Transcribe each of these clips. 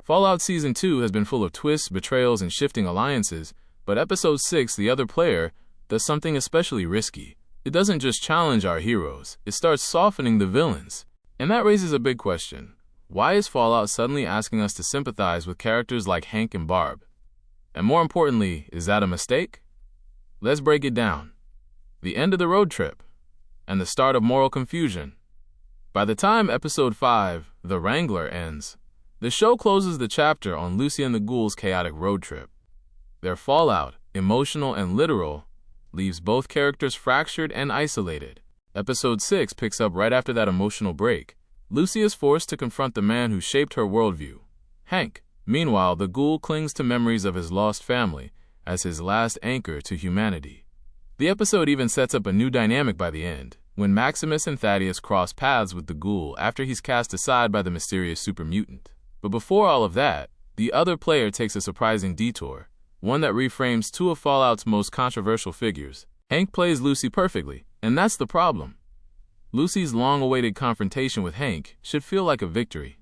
Fallout Season 2 has been full of twists, betrayals, and shifting alliances, but Episode 6, The Other Player, does something especially risky. It doesn't just challenge our heroes, it starts softening the villains. And that raises a big question. Why is Fallout suddenly asking us to sympathize with characters like Hank and Barb? And more importantly, is that a mistake? Let's break it down. The end of the road trip, and the start of moral confusion. By the time Episode 5, The Wrangler, ends, the show closes the chapter on Lucy and the Ghoul's chaotic road trip. Their fallout, emotional and literal, leaves both characters fractured and isolated. Episode 6 picks up right after that emotional break. Lucy is forced to confront the man who shaped her worldview, Hank. Meanwhile, the Ghoul clings to memories of his lost family as his last anchor to humanity. The episode even sets up a new dynamic by the end, when Maximus and Thaddeus cross paths with the Ghoul after he's cast aside by the mysterious Super Mutant. But before all of that, The Other Player takes a surprising detour, one that reframes two of Fallout's most controversial figures. Hank plays Lucy perfectly, and that's the problem. Lucy's long-awaited confrontation with Hank should feel like a victory.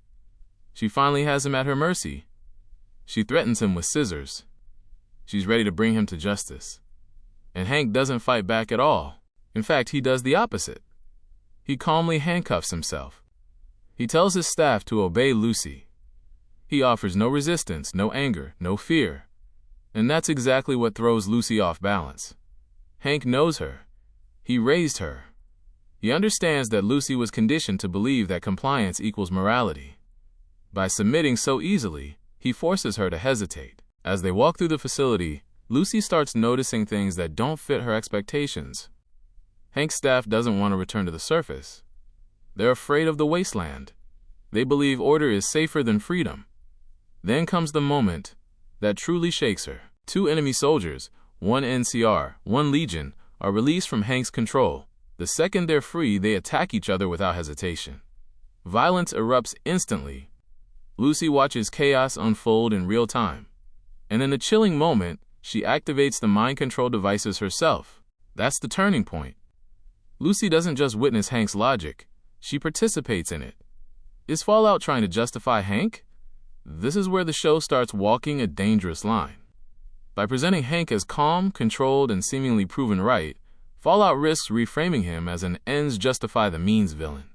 She finally has him at her mercy. She threatens him with scissors. She's ready to bring him to justice. And Hank doesn't fight back at all. In fact, he does the opposite. He calmly handcuffs himself. He tells his staff to obey Lucy. He offers no resistance, no anger, no fear. And that's exactly what throws Lucy off balance. Hank knows her. He raised her. He understands that Lucy was conditioned to believe that compliance equals morality. By submitting so easily, he forces her to hesitate. As they walk through the facility, Lucy starts noticing things that don't fit her expectations. Hank's staff doesn't want to return to the surface. They're afraid of the wasteland. They believe order is safer than freedom. Then comes the moment that truly shakes her. Two enemy soldiers, one NCR, one Legion, are released from Hank's control. The second they're free, they attack each other without hesitation. Violence erupts instantly. Lucy watches chaos unfold in real time. And in a chilling moment, she activates the mind control devices herself. That's the turning point. Lucy doesn't just witness Hank's logic, she participates in it. Is Fallout trying to justify Hank? This is where the show starts walking a dangerous line. By presenting Hank as calm, controlled, and seemingly proven right, Fallout risks reframing him as an ends-justify-the-means villain.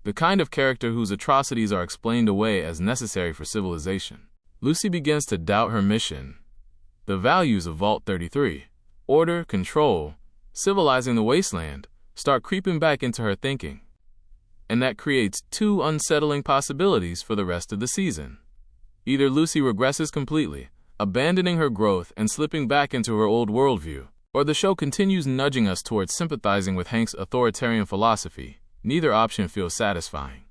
The kind of character whose atrocities are explained away as necessary for civilization. Lucy begins to doubt her mission. The values of Vault 33, order, control, civilizing the wasteland, start creeping back into her thinking. And that creates two unsettling possibilities for the rest of the season. Either Lucy regresses completely, abandoning her growth and slipping back into her old worldview, or the show continues nudging us towards sympathizing with Hank's authoritarian philosophy. Neither option feels satisfying.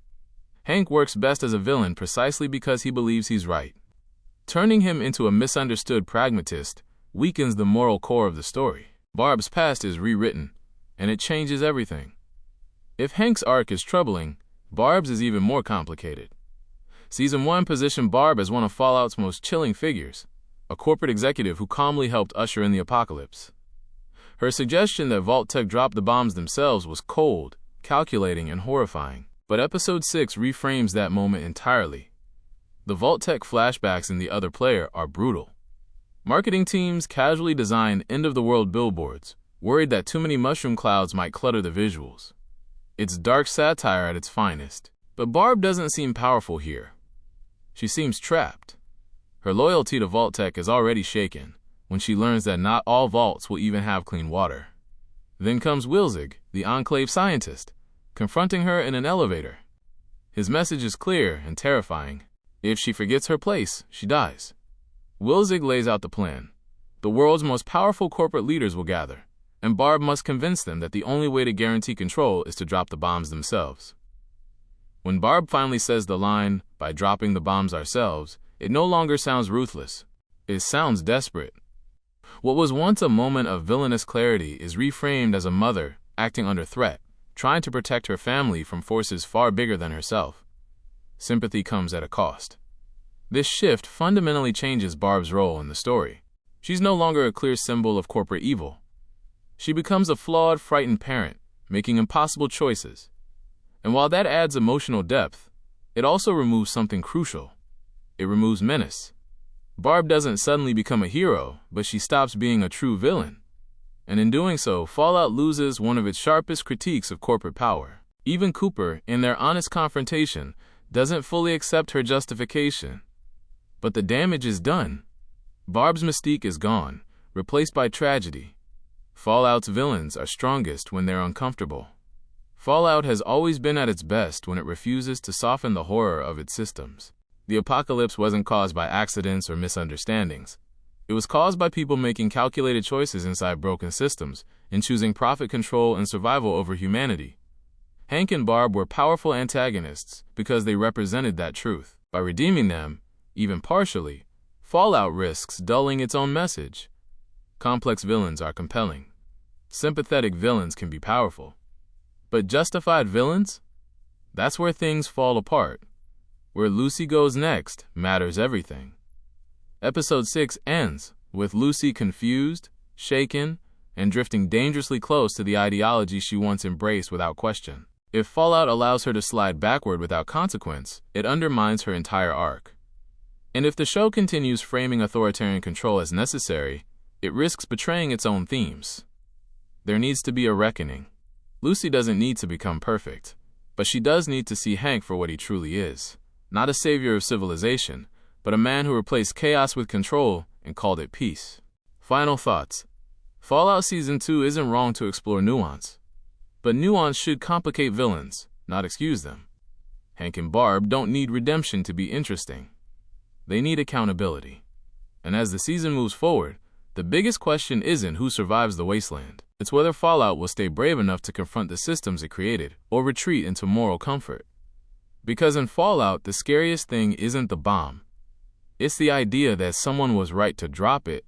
Hank works best as a villain precisely because he believes he's right. Turning him into a misunderstood pragmatist weakens the moral core of the story. Barb's past is rewritten, and it changes everything. If Hank's arc is troubling, Barb's is even more complicated. Season 1 positioned Barb as one of Fallout's most chilling figures, a corporate executive who calmly helped usher in the apocalypse. Her suggestion that Vault Tech drop the bombs themselves was cold, calculating, and horrifying. But Episode 6 reframes that moment entirely. The Vault Tech flashbacks in The Other Player are brutal. Marketing teams casually design end-of-the-world billboards, worried that too many mushroom clouds might clutter the visuals. It's dark satire at its finest. But Barb doesn't seem powerful here. She seems trapped. Her loyalty to Vault Tech is already shaken when she learns that not all vaults will even have clean water. Then comes Wilzig, the Enclave scientist, confronting her in an elevator. His message is clear and terrifying. If she forgets her place, she dies. Wilzig lays out the plan. The world's most powerful corporate leaders will gather, and Barb must convince them that the only way to guarantee control is to drop the bombs themselves. When Barb finally says the line, "by dropping the bombs ourselves," it no longer sounds ruthless. It sounds desperate. What was once a moment of villainous clarity is reframed as a mother acting under threat, trying to protect her family from forces far bigger than herself. Sympathy comes at a cost. This shift fundamentally changes Barb's role in the story. She's no longer a clear symbol of corporate evil. She becomes a flawed, frightened parent, making impossible choices. And while that adds emotional depth, it also removes something crucial. It removes menace. Barb doesn't suddenly become a hero, but she stops being a true villain. And in doing so, Fallout loses one of its sharpest critiques of corporate power. Even Cooper, in their honest confrontation, doesn't fully accept her justification. But the damage is done. Barb's mystique is gone, replaced by tragedy. Fallout's villains are strongest when they're uncomfortable. Fallout has always been at its best when it refuses to soften the horror of its systems. The apocalypse wasn't caused by accidents or misunderstandings. It was caused by people making calculated choices inside broken systems and choosing profit control and survival over humanity. Hank and Barb were powerful antagonists because they represented that truth. By redeeming them, even partially, Fallout risks dulling its own message. Complex villains are compelling. Sympathetic villains can be powerful. But justified villains? That's where things fall apart. Where Lucy goes next matters everything. Episode 6 ends with Lucy confused, shaken, and drifting dangerously close to the ideology she once embraced without question. If Fallout allows her to slide backward without consequence, it undermines her entire arc. And if the show continues framing authoritarian control as necessary, it risks betraying its own themes. There needs to be a reckoning. Lucy doesn't need to become perfect, but she does need to see Hank for what he truly is. Not a savior of civilization, but a man who replaced chaos with control and called it peace. Final thoughts. Fallout Season 2 isn't wrong to explore nuance, but nuance should complicate villains, not excuse them. Hank and Barb don't need redemption to be interesting. They need accountability. And as the season moves forward, the biggest question isn't who survives the wasteland. It's whether Fallout will stay brave enough to confront the systems it created or retreat into moral comfort. Because in Fallout, the scariest thing isn't the bomb. It's the idea that someone was right to drop it